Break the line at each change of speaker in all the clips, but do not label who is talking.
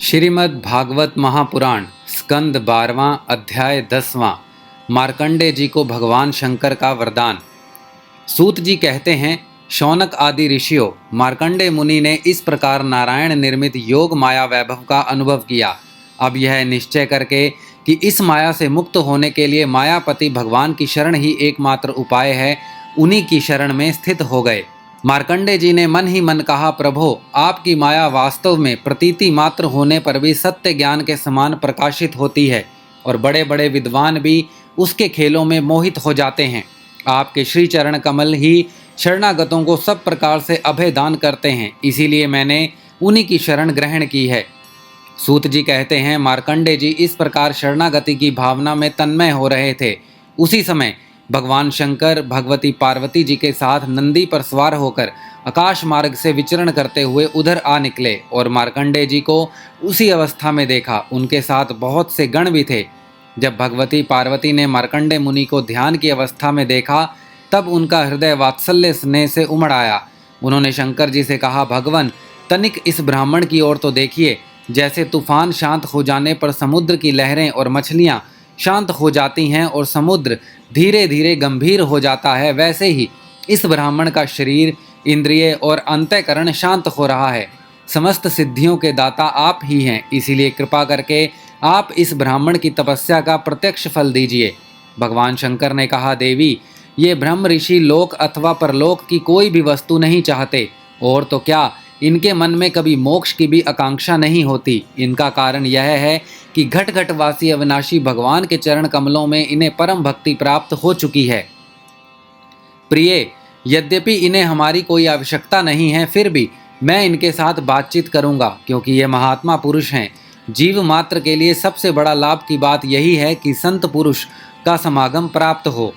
श्रीमद् भागवत महापुराण स्कंद 12वां अध्याय 10वां। मार्कंडेय जी को भगवान शंकर का वरदान। सूत जी कहते हैं, शौनक आदि ऋषियों, मार्कंडेय मुनि ने इस प्रकार नारायण निर्मित योग माया वैभव का अनुभव किया। अब यह निश्चय करके कि इस माया से मुक्त होने के लिए मायापति भगवान की शरण ही एकमात्र उपाय है, उन्हीं की शरण में स्थित हो गए। मार्कंडेय जी ने मन ही मन कहा, प्रभो, आपकी माया वास्तव में प्रतीति मात्र होने पर भी सत्य ज्ञान के समान प्रकाशित होती है और बड़े बड़े विद्वान भी उसके खेलों में मोहित हो जाते हैं। आपके श्री चरण कमल ही शरणागतों को सब प्रकार से अभय दान करते हैं, इसीलिए मैंने उन्हीं की शरण ग्रहण की है। सूत जी कहते हैं, मार्कंडेय जी इस प्रकार शरणागति की भावना में तन्मय हो रहे थे। उसी समय भगवान शंकर भगवती पार्वती जी के साथ नंदी पर सवार होकर आकाश मार्ग से विचरण करते हुए उधर आ निकले और मार्कंडेय जी को उसी अवस्था में देखा। उनके साथ बहुत से गण भी थे। जब भगवती पार्वती ने मार्कंडेय मुनि को ध्यान की अवस्था में देखा, तब उनका हृदय वात्सल्य स्नेह से उमड़ आया। उन्होंने शंकर जी से कहा, भगवान, तनिक इस ब्राह्मण की ओर तो देखिए। जैसे तूफान शांत हो जाने पर समुद्र की लहरें और मछलियाँ शांत हो जाती हैं और समुद्र धीरे धीरे गंभीर हो जाता है, वैसे ही इस ब्राह्मण का शरीर, इंद्रिय और अंतःकरण शांत हो रहा है। समस्त सिद्धियों के दाता आप ही हैं, इसीलिए कृपा करके आप इस ब्राह्मण की तपस्या का प्रत्यक्ष फल दीजिए। भगवान शंकर ने कहा, देवी, ये ब्रह्म ऋषि लोक अथवा परलोक की कोई भी वस्तु नहीं चाहते, और तो क्या, इनके मन में कभी मोक्ष की भी आकांक्षा नहीं होती। इनका कारण यह है कि घट घटवासी अविनाशी भगवान के चरण कमलों में इन्हें परम भक्ति प्राप्त हो चुकी है। प्रिय, यद्यपि इन्हें हमारी कोई आवश्यकता नहीं है, फिर भी मैं इनके साथ बातचीत करूंगा, क्योंकि ये महात्मा पुरुष हैं। जीव मात्र के लिए सबसे बड़ा लाभ की बात यही है कि संत पुरुष का समागम प्राप्त हो।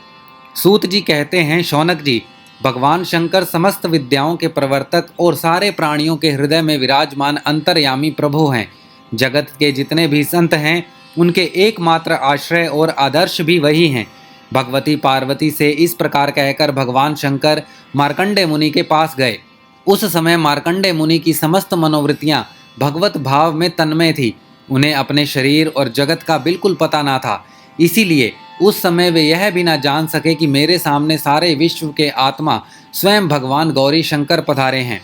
सूत जी कहते हैं, शौनक जी, भगवान शंकर समस्त विद्याओं के प्रवर्तक और सारे प्राणियों के हृदय में विराजमान अंतर्यामी प्रभु हैं। जगत के जितने भी संत हैं, उनके एकमात्र आश्रय और आदर्श भी वही हैं। भगवती पार्वती से इस प्रकार कहकर भगवान शंकर मार्कंडेय मुनि के पास गए। उस समय मार्कंडेय मुनि की समस्त मनोवृत्तियां भगवत भाव में तन्मय थी। उन्हें अपने शरीर और जगत का बिल्कुल पता ना था, इसीलिए उस समय वे यह भी ना जान सके कि मेरे सामने सारे विश्व के आत्मा स्वयं भगवान गौरी शंकर पधारे हैं।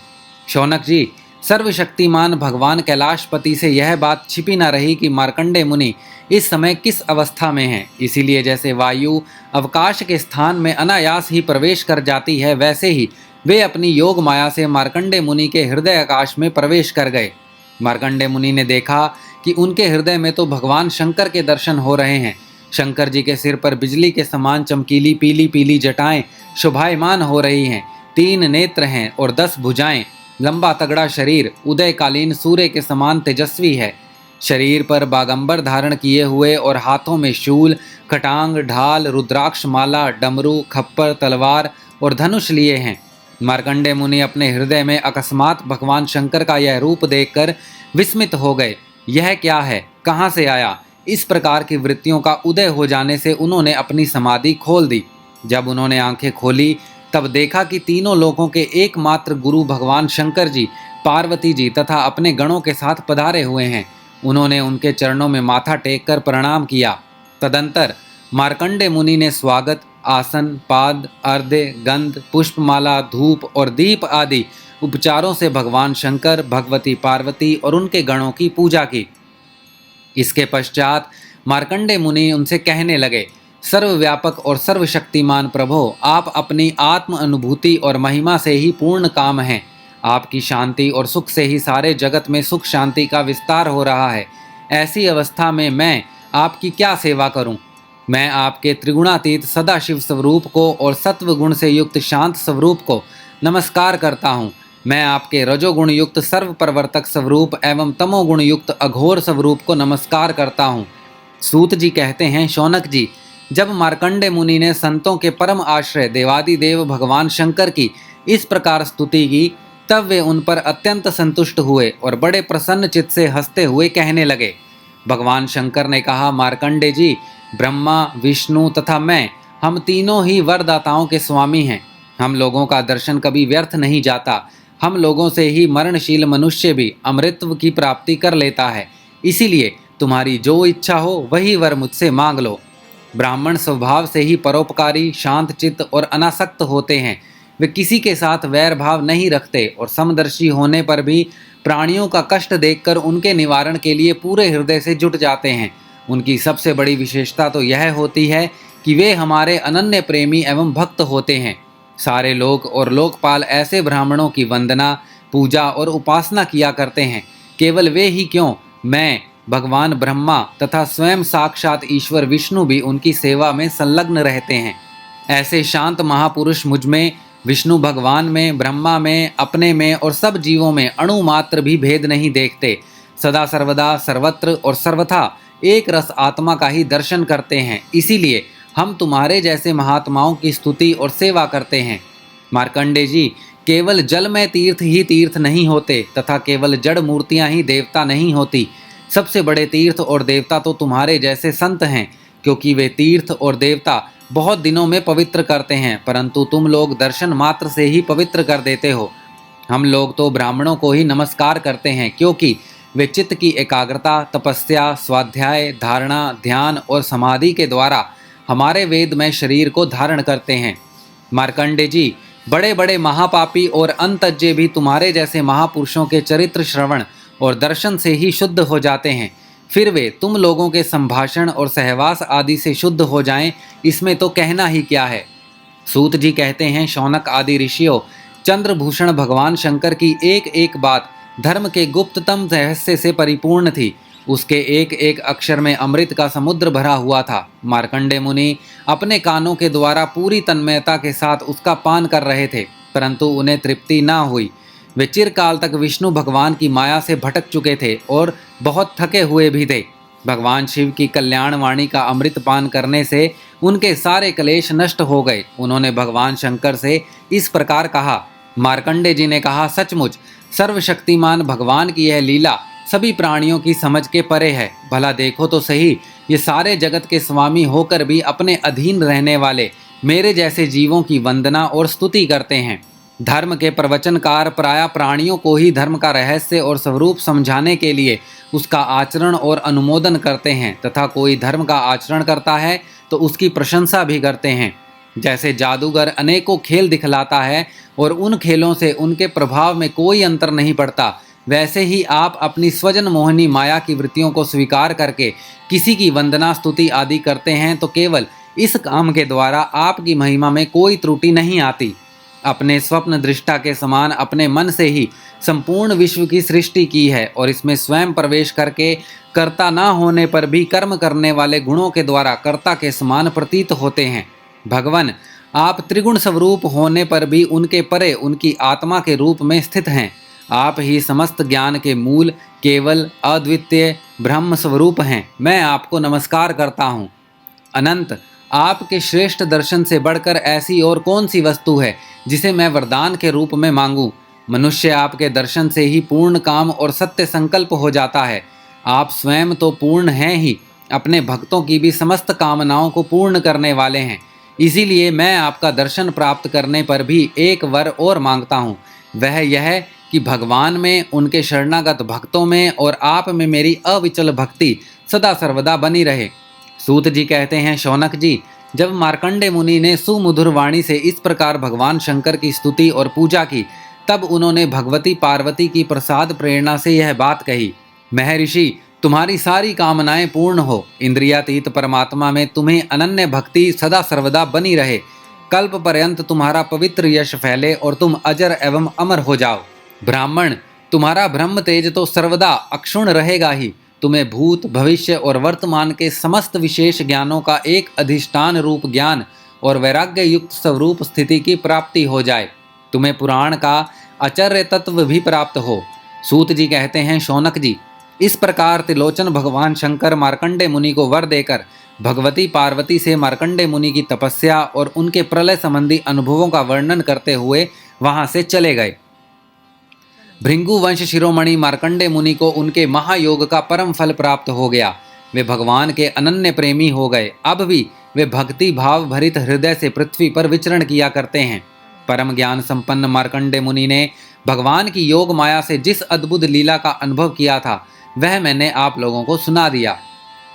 शौनक जी, सर्वशक्तिमान भगवान कैलाशपति से यह बात छिपी न रही कि मार्कंडेय मुनि इस समय किस अवस्था में हैं। इसीलिए जैसे वायु अवकाश के स्थान में अनायास ही प्रवेश कर जाती है, वैसे ही वे अपनी योग माया से मार्कंडेय मुनि के हृदय आकाश में प्रवेश कर गए। मार्कंडेय मुनि ने देखा कि उनके हृदय में तो भगवान शंकर के दर्शन हो रहे हैं। शंकर जी के सिर पर बिजली के समान चमकीली पीली पीली जटाएं शोभायमान हो रही हैं। 3 नेत्र हैं और 10 भुजाएं। लंबा तगड़ा शरीर उदयकालीन सूर्य के समान तेजस्वी है। शरीर पर बागंबर धारण किए हुए और हाथों में शूल, खटांग, ढाल, रुद्राक्ष माला, डमरू, खप्पर, तलवार और धनुष लिए हैं। मार्कंडेय मुनि अपने हृदय में अकस्मात भगवान शंकर का यह रूप देखकर विस्मित हो गए। यह क्या है, कहाँ से आया? इस प्रकार की वृत्तियों का उदय हो जाने से उन्होंने अपनी समाधि खोल दी। जब उन्होंने आंखें खोली, तब देखा कि तीनों लोकों के एकमात्र गुरु भगवान शंकर जी, पार्वती जी तथा अपने गणों के साथ पधारे हुए हैं। उन्होंने उनके चरणों में माथा टेक कर प्रणाम किया। तदंतर मार्कंडेय मुनि ने स्वागत, आसन, पाद, अर्घ्य, गंध, पुष्पमाला, धूप और दीप आदि उपचारों से भगवान शंकर, भगवती पार्वती और उनके गणों की पूजा की। इसके पश्चात मार्कंडेय मुनि उनसे कहने लगे, सर्वव्यापक और सर्वशक्तिमान प्रभो, आप अपनी आत्म अनुभूति और महिमा से ही पूर्ण काम हैं। आपकी शांति और सुख से ही सारे जगत में सुख शांति का विस्तार हो रहा है। ऐसी अवस्था में मैं आपकी क्या सेवा करूं? मैं आपके त्रिगुणातीत सदाशिव स्वरूप को और सत्व गुण से युक्त शांत स्वरूप को नमस्कार करता हूं। मैं आपके रजोगुण युक्त सर्व प्रवर्तक स्वरूप एवं तमोगुण युक्त अघोर स्वरूप को नमस्कार करता हूँ। सूत जी कहते हैं, शौनक जी, जब मार्कंडेय मुनि ने संतों के परम आश्रय देवादिदेव भगवान शंकर की इस प्रकार स्तुति की, तब वे उन पर अत्यंत संतुष्ट हुए और बड़े प्रसन्न चित्त से हंसते हुए कहने लगे। भगवान शंकर ने कहा, मार्कंडेय जी, ब्रह्मा, विष्णु तथा मैं, हम तीनों ही वरदाताओं के स्वामी हैं। हम लोगों का दर्शन कभी व्यर्थ नहीं जाता। हम लोगों से ही मरणशील मनुष्य भी अमृतत्व की प्राप्ति कर लेता है। इसीलिए तुम्हारी जो इच्छा हो वही वर मुझसे मांग लो। ब्राह्मण स्वभाव से ही परोपकारी, शांत चित्त और अनासक्त होते हैं। वे किसी के साथ वैर भाव नहीं रखते और समदर्शी होने पर भी प्राणियों का कष्ट देखकर उनके निवारण के लिए पूरे हृदय से जुट जाते हैं। उनकी सबसे बड़ी विशेषता तो यह होती है कि वे हमारे अनन्य प्रेमी एवं भक्त होते हैं। सारे लोक और लोकपाल ऐसे ब्राह्मणों की वंदना, पूजा और उपासना किया करते हैं। केवल वे ही क्यों, मैं, भगवान ब्रह्मा तथा स्वयं साक्षात ईश्वर विष्णु भी उनकी सेवा में संलग्न रहते हैं। ऐसे शांत महापुरुष मुझ में, विष्णु भगवान में, ब्रह्मा में, अपने में और सब जीवों में अणु मात्र भी भेद नहीं देखते। सदा सर्वदा सर्वत्र और सर्वथा एक रस आत्मा का ही दर्शन करते हैं। इसीलिए हम तुम्हारे जैसे महात्माओं की स्तुति और सेवा करते हैं। मार्कंडे जी, केवल जल में तीर्थ ही तीर्थ नहीं होते तथा केवल जड़ मूर्तियां ही देवता नहीं होती। सबसे बड़े तीर्थ और देवता तो तुम्हारे जैसे संत हैं, क्योंकि वे तीर्थ और देवता बहुत दिनों में पवित्र करते हैं, परंतु तुम लोग दर्शन मात्र से ही पवित्र कर देते हो। हम लोग तो ब्राह्मणों को ही नमस्कार करते हैं, क्योंकि वे चित्त की एकाग्रता, तपस्या, स्वाध्याय, धारणा, ध्यान और समाधि के द्वारा हमारे वेदमय शरीर को धारण करते हैं। मार्कंडे जी, बड़े बड़े महापापी और अंतज्ञ भी तुम्हारे जैसे महापुरुषों के चरित्र श्रवण और दर्शन से ही शुद्ध हो जाते हैं। फिर वे तुम लोगों के संभाषण और सहवास आदि से शुद्ध हो जाएं, इसमें तो कहना ही क्या है। सूत जी कहते हैं, शौनक आदि ऋषियों, चंद्रभूषण भगवान शंकर की एक एक बात धर्म के गुप्ततम रहस्य से परिपूर्ण थी। उसके एक एक अक्षर में अमृत का समुद्र भरा हुआ था। मार्कंडे मुनि अपने कानों के द्वारा पूरी तन्मयता के साथ उसका पान कर रहे थे, परंतु उन्हें तृप्ति न हुई। वे चिरकाल तक विष्णु भगवान की माया से भटक चुके थे और बहुत थके हुए भी थे। भगवान शिव की कल्याण वाणी का अमृत पान करने से उनके सारे क्लेश नष्ट हो गए। उन्होंने भगवान शंकर से इस प्रकार कहा। मार्कंडे जी ने कहा, सचमुच सर्वशक्तिमान भगवान की यह लीला सभी प्राणियों की समझ के परे है। भला देखो तो सही, ये सारे जगत के स्वामी होकर भी अपने अधीन रहने वाले मेरे जैसे जीवों की वंदना और स्तुति करते हैं। धर्म के प्रवचनकार प्रायः प्राणियों को ही धर्म का रहस्य और स्वरूप समझाने के लिए उसका आचरण और अनुमोदन करते हैं, तथा कोई धर्म का आचरण करता है तो उसकी प्रशंसा भी करते हैं। जैसे जादूगर अनेकों खेल दिखलाता है और उन खेलों से उनके प्रभाव में कोई अंतर नहीं पड़ता, वैसे ही आप अपनी स्वजन मोहिनी माया की वृत्तियों को स्वीकार करके किसी की वंदना स्तुति आदि करते हैं तो केवल इस काम के द्वारा आपकी महिमा में कोई त्रुटि नहीं आती। अपने स्वप्न दृष्टा के समान अपने मन से ही संपूर्ण विश्व की सृष्टि की है और इसमें स्वयं प्रवेश करके कर्ता न होने पर भी कर्म करने वाले गुणों के द्वारा कर्ता के समान प्रतीत होते हैं। भगवान, आप त्रिगुण स्वरूप होने पर भी उनके परे उनकी आत्मा के रूप में स्थित हैं। आप ही समस्त ज्ञान के मूल, केवल, अद्वितीय ब्रह्म स्वरूप हैं। मैं आपको नमस्कार करता हूँ। अनंत, आपके श्रेष्ठ दर्शन से बढ़कर ऐसी और कौन सी वस्तु है जिसे मैं वरदान के रूप में मांगूं। मनुष्य आपके दर्शन से ही पूर्ण काम और सत्य संकल्प हो जाता है। आप स्वयं तो पूर्ण हैं ही, अपने भक्तों की भी समस्त कामनाओं को पूर्ण करने वाले हैं। इसीलिए मैं आपका दर्शन प्राप्त करने पर भी एक वर और मांगता हूँ। वह यह कि भगवान में, उनके शरणागत भक्तों में और आप में मेरी अविचल भक्ति सदा सर्वदा बनी रहे। सूत जी कहते हैं, शौनक जी, जब मार्कंडे मुनि ने सुमधुर वाणी से इस प्रकार भगवान शंकर की स्तुति और पूजा की, तब उन्होंने भगवती पार्वती की प्रसाद प्रेरणा से यह बात कही। महर्षि, तुम्हारी सारी कामनाएं पूर्ण हो। इंद्रियातीत परमात्मा में तुम्हें अनन्य भक्ति सदा सर्वदा बनी रहे। कल्प पर्यंत तुम्हारा पवित्र यश फैले और तुम अजर एवं अमर हो जाओ। ब्राह्मण, तुम्हारा ब्रह्म तेज तो सर्वदा अक्षुण रहेगा ही। तुम्हें भूत, भविष्य और वर्तमान के समस्त विशेष ज्ञानों का एक अधिष्ठान रूप ज्ञान और वैराग्य युक्त स्वरूप स्थिति की प्राप्ति हो जाए। तुम्हें पुराण का आचार्य तत्व भी प्राप्त हो। सूत जी कहते हैं, शौनक जी, इस प्रकार त्रिलोचन भगवान शंकर मार्कंडे मुनि को वर देकर भगवती पार्वती से मार्कंडे मुनि की तपस्या और उनके प्रलय संबंधी अनुभवों का वर्णन करते हुए वहां से चले गए। भृंगु वंश शिरोमणि मार्कंडे मुनि को उनके महायोग का परम फल प्राप्त हो गया। वे भगवान के अनन्य प्रेमी हो गए। अब भी वे भक्ति भाव भरित हृदय से पृथ्वी पर विचरण किया करते हैं। परम ज्ञान संपन्न मार्कंडे मुनि ने भगवान की योग माया से जिस अद्भुत लीला का अनुभव किया था, वह मैंने आप लोगों को सुना दिया।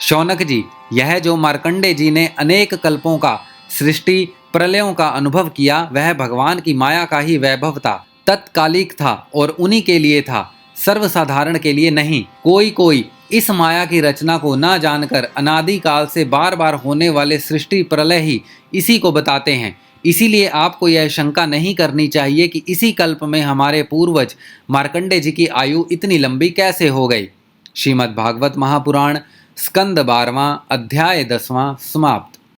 शौनक जी, यह जो मार्कंडे जी ने अनेक कल्पों का सृष्टि प्रलयों का अनुभव किया, वह भगवान की माया का ही वैभव था, तत्कालिक था और उन्हीं के लिए था, सर्वसाधारण के लिए नहीं। कोई कोई इस माया की रचना को न जानकर अनादिकाल से बार बार होने वाले सृष्टि प्रलय ही इसी को बताते हैं। इसीलिए आपको यह शंका नहीं करनी चाहिए कि इसी कल्प में हमारे पूर्वज मार्कंडे जी की आयु इतनी लंबी कैसे हो गई। श्रीमद् भागवत महापुराण स्कंद 12वां अध्याय 10वां समाप्त।